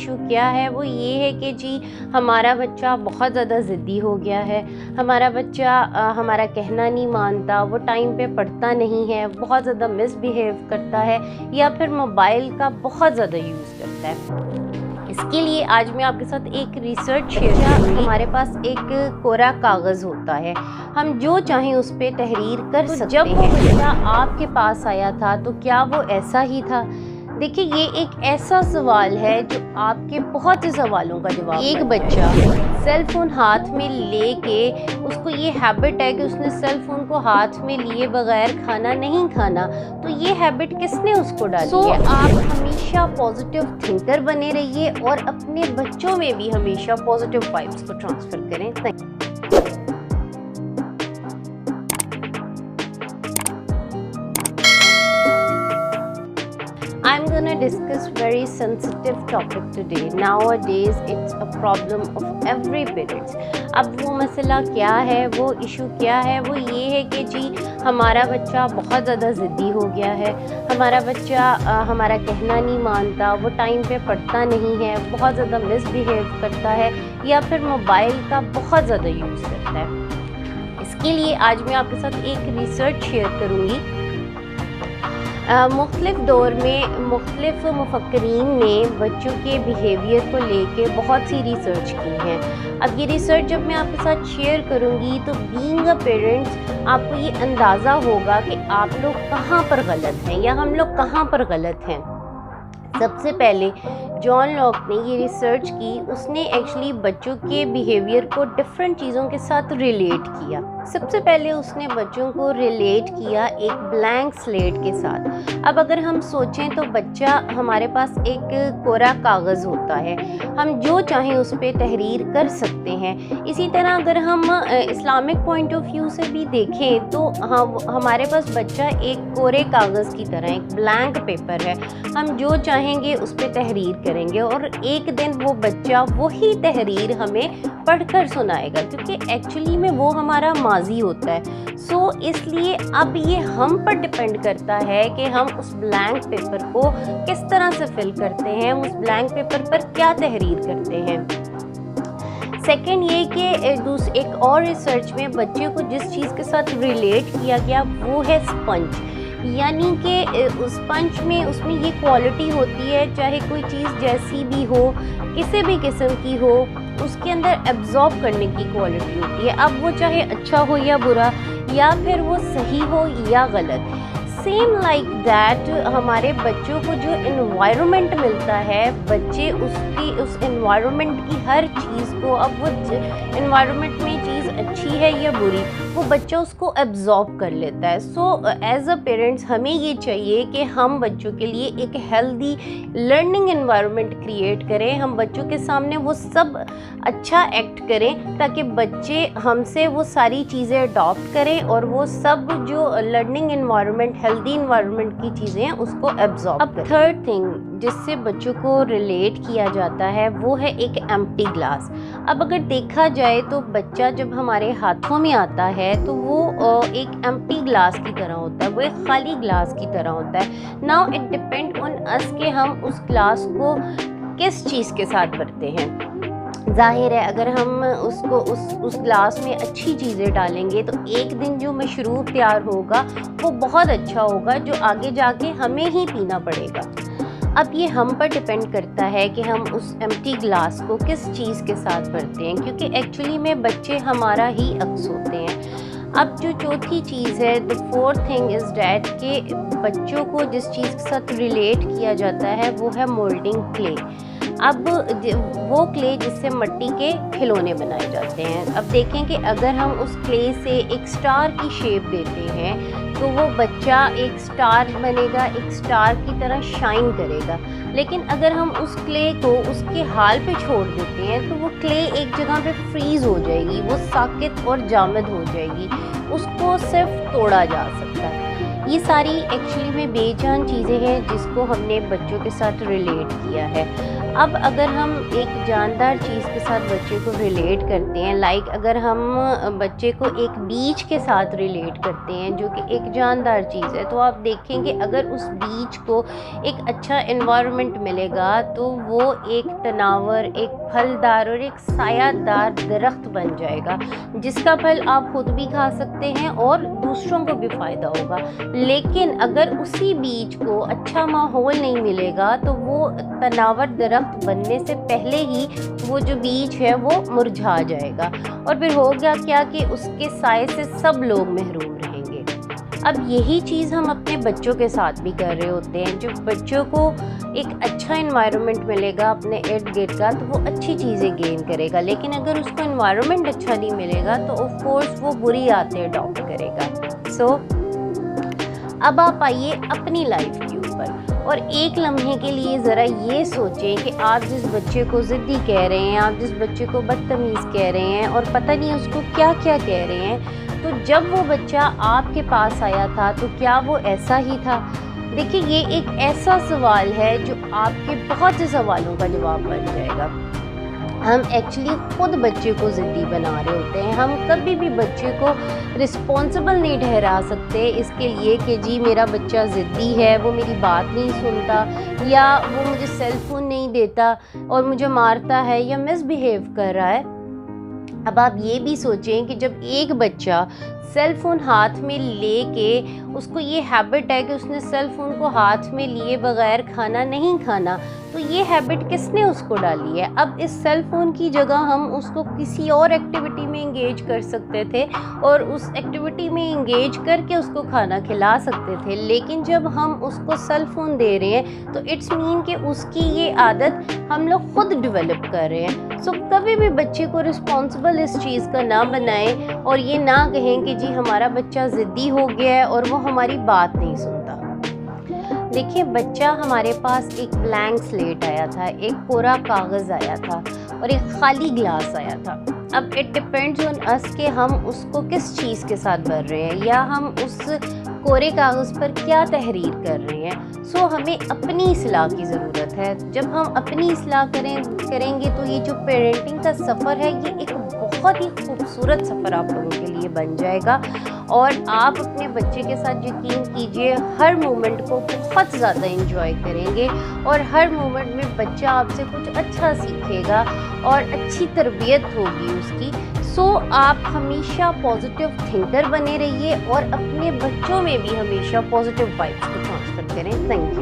Issue क्या है वो ये है कि जी हमारा बच्चा बहुत ज़्यादा ज़िद्दी हो गया है, हमारा बच्चा हमारा कहना नहीं मानता, वो टाइम पे पढ़ता नहीं है, बहुत ज़्यादा मिसबिहेव करता है या फिर मोबाइल का बहुत ज़्यादा यूज़ करता है। इसके लिए आज मैं आपके साथ एक रिसर्च शेयर करूँगी। हमारे पास एक कोरा कागज़ होता है, हम जो चाहें उस पर तहरीर कर सकते हैं। जब वो बच्चा आपके पास आया था तो क्या वो ऐसा ही था? देखिए, ये एक ऐसा सवाल है जो आपके बहुत से सवालों का जवाब। एक बच्चा सेल फोन हाथ में लेके, उसको ये हैबिट है कि उसने सेल फोन को हाथ में लिए बगैर खाना नहीं खाना, तो ये हैबिट किसने उसको डाली है? आप हमेशा पॉजिटिव थिंकर बने रहिए और अपने बच्चों में भी हमेशा पॉजिटिव वाइब्स को ट्रांसफर करें। Thank you. I'm gonna discuss very sensitive topic today. Nowadays it's a problem of every parents. अब वो मसला क्या है, वो इशू क्या है, वो ये है कि जी हमारा बच्चा बहुत ज़्यादा ज़िद्दी हो गया है, हमारा बच्चा हमारा कहना नहीं मानता, वो टाइम पे पढ़ता नहीं है, बहुत ज़्यादा मिसबिहेव करता है या फिर मोबाइल का बहुत ज़्यादा यूज़ करता है। इसके लिए आज मैं आपके साथ एक रिसर्च शेयर करूँगी। मुख्तलिफ़ दौर में मुख्तलिफ़ मुफक्किरीन ने बच्चों के बिहेवियर को लेके बहुत सी रिसर्च की है। अब ये रिसर्च जब मैं आपके साथ शेयर करूँगी तो बीइंग अ पेरेंट्स आपको ये अंदाज़ा होगा कि आप लोग कहाँ पर गलत हैं या हम लोग कहाँ पर गलत हैं। सबसे पहले जॉन लॉक ने ये रिसर्च की, उसने एक्चुअली बच्चों के बिहेवियर को डिफरेंट चीज़ों के साथ रिलेट किया। सबसे पहले उसने बच्चों को रिलेट किया एक ब्लैंक स्लेट के साथ। अब अगर हम सोचें तो बच्चा हमारे पास एक कोरा कागज़ होता है, हम जो चाहें उस पर तहरीर कर सकते हैं। इसी तरह अगर हम इस्लामिक पॉइंट ऑफ व्यू से भी देखें तो हमारे पास बच्चा एक कोरे कागज़ की तरह एक ब्लैंक पेपर है, हम जो चाहेंगे उस पर तहरीर करेंगे और एक दिन वो बच्चा वही तहरीर हमें पढ़कर सुनाएगा, क्योंकि एक्चुअली में वो हमारा माजी होता है। सो इसलिए अब ये हम पर डिपेंड करता है कि हम उस ब्लैंक पेपर को किस तरह से फिल करते हैं, उस ब्लैंक पेपर पर क्या तहरीर करते हैं। सेकेंड ये कि एक और रिसर्च में बच्चे को जिस चीज़ के साथ रिलेट किया गया वो है स्पंज, यानी कि उस स्पंज में उसमें ये क्वालिटी होती है, चाहे कोई चीज़ जैसी भी हो, किसी भी किस्म की हो, उसके अंदर एब्जॉर्ब करने की क्वालिटी होती है। अब वो चाहे अच्छा हो या बुरा, या फिर वो सही हो या गलत। सेम लाइक दैट हमारे बच्चों को जो एनवायरनमेंट मिलता है, बच्चे उस एनवायरनमेंट की हर चीज़ को, अब वो एनवायरनमेंट में चीज़ अच्छी है या बुरी, वो बच्चा उसको एब्जॉर्ब कर लेता है। सो एज अ पेरेंट्स हमें ये चाहिए कि हम बच्चों के लिए एक हेल्दी लर्निंग एनवायरनमेंट क्रिएट करें, हम बच्चों के सामने वो सब अच्छा एक्ट करें ताकि बच्चे हमसे वो सारी चीज़ें अडॉप्ट करें और वो सब जो लर्निंग एनवायरनमेंट, हेल्दी एनवायरनमेंट की चीज़ें हैं उसको एब्जॉर्ब करें। अब थर्ड थिंग जिससे बच्चों को रिलेट किया जाता है वो है एक एम्प्टी ग्लास। अब अगर देखा जाए तो बच्चा जब हमारे हाथों में आता है तो वो एक एम्प्टी ग्लास की तरह होता है, वो एक खाली ग्लास की तरह होता है। Now it depend on us कि हम उस ग्लास को किस चीज़ के साथ भरते हैं। जाहिर है अगर हम उसको उस ग्लास में अच्छी चीज़ें डालेंगे तो एक दिन जो मशरूब तैयार होगा वो बहुत अच्छा होगा, जो आगे जाके हमें ही पीना पड़ेगा। अब ये हम पर डिपेंड करता है कि हम उस एम्प्टी ग्लास को किस चीज़ के साथ भरते हैं, क्योंकि एक्चुअली में बच्चे हमारा ही अक्स होते हैं। अब जो चौथी चीज़ है, the fourth thing is that कि बच्चों को जिस चीज़ के साथ रिलेट किया जाता है वो है मोल्डिंग क्ले। अब वो क्ले जिससे मिट्टी के खिलौने बनाए जाते हैं। अब देखें कि अगर हम उस क्ले से एक स्टार की शेप देते हैं तो वो बच्चा एक स्टार बनेगा, एक स्टार की तरह शाइन करेगा। लेकिन अगर हम उस क्ले को उसके हाल पे छोड़ देते हैं तो वो क्ले एक जगह पे फ्रीज़ हो जाएगी, वो साकित और जामद हो जाएगी, उसको सिर्फ तोड़ा जा सकता है। ये सारी एक्चुअली में बेजान चीज़ें हैं जिसको हमने बच्चों के साथ रिलेट किया है। अब अगर हम एक जानदार चीज़ के साथ बच्चे को रिलेट करते हैं, लाइक अगर हम बच्चे को एक बीच के साथ रिलेट करते हैं जो कि एक जानदार चीज़ है, तो आप देखेंगे अगर उस बीच को एक अच्छा एनवायरनमेंट मिलेगा तो वो एक तनावर, एक फलदार और एक सायादार दरख्त बन जाएगा, जिसका फल आप खुद भी खा सकते हैं और दूसरों को भी फ़ायदा होगा। लेकिन अगर उसी बीज को अच्छा माहौल नहीं मिलेगा तो वो तनावर दरख्त बनने से पहले ही वो जो बीज है वो मुरझा जाएगा, और फिर होगा क्या कि उसके साए से सब लोग महरूम रहेंगे। अब यही चीज़ हम अपने बच्चों के साथ भी कर रहे होते हैं। जब बच्चों को एक अच्छा इन्वायरमेंट मिलेगा अपने इर्द गिर्द का तो वो अच्छी चीज़ें गेन करेगा, लेकिन अगर उसको इन्वायरमेंट अच्छा नहीं मिलेगा तो ऑफ कोर्स वो बुरी आदतें अडॉप्ट करेगा। सो अब आप आइए अपनी लाइफ के ऊपर, और एक लम्हे के लिए ज़रा ये सोचें कि आप जिस बच्चे को ज़िद्दी कह रहे हैं, आप जिस बच्चे को बदतमीज़ कह रहे हैं और पता नहीं उसको क्या क्या कह रहे हैं, तो जब वो बच्चा आपके पास आया था तो क्या वो ऐसा ही था? देखिए, ये एक ऐसा सवाल है जो आपके बहुत से सवालों का जवाब बन जाएगा। हम एक्चुअली खुद बच्चे को ज़िद्दी बना रहे होते हैं। हम कभी भी बच्चे को रिस्पॉन्सिबल नहीं ठहरा सकते इसके लिए कि जी मेरा बच्चा ज़िद्दी है, वो मेरी बात नहीं सुनता, या वो मुझे सेल फ़ोन नहीं देता और मुझे मारता है या मिसबिहेव कर रहा है। अब आप ये भी सोचें कि जब एक बच्चा सेल फ़ोन हाथ में लेके, उसको ये हैबिट है कि उसने सेल फ़ोन को हाथ में लिए बगैर खाना नहीं खाना, तो ये हैबिट किसने उसको डाली है? अब इस सेल फ़ोन की जगह हम उसको किसी और एक्टिविटी में इंगेज कर सकते थे और उस एक्टिविटी में इंगेज करके उसको खाना खिला सकते थे, लेकिन जब हम उसको सेल फ़ोन दे रहे हैं तो इट्स मीन कि उसकी ये आदत हम लोग खुद डेवलप कर रहे हैं। सो कभी भी बच्चे को रिस्पॉन्सिबल इस चीज़ का ना बनाएं और ये ना कहें कि जी हमारा बच्चा ज़िद्दी हो गया है और वो हमारी बात नहीं सुनता। देखिए, बच्चा हमारे पास एक ब्लैंक स्लेट आया था, एक कोरा कागज़ आया था और एक खाली ग्लास आया था। अब इट डिपेंड्स ऑन अस कि हम उसको किस चीज़ के साथ भर रहे हैं या हम उस कोरे कागज़ पर क्या तहरीर कर रहे हैं। सो हमें अपनी इस्लाह की ज़रूरत है। जब हम अपनी इस्लाह करेंगे तो ये जो पेरेंटिंग का सफ़र है ये एक बहुत ही खूबसूरत सफ़र आप लोगों के लिए बन जाएगा, और आप अपने बच्चे के साथ यकीन कीजिए हर मोमेंट को बहुत ज़्यादा एंजॉय करेंगे और हर मोमेंट में बच्चा आपसे कुछ अच्छा सीखेगा और अच्छी तरबियत होगी उसकी। सो आप हमेशा पॉजिटिव थिंकर बने रहिए और अपने बच्चों में भी हमेशा पॉजिटिव वाइब्स को ट्रांसफर करें। Thank you.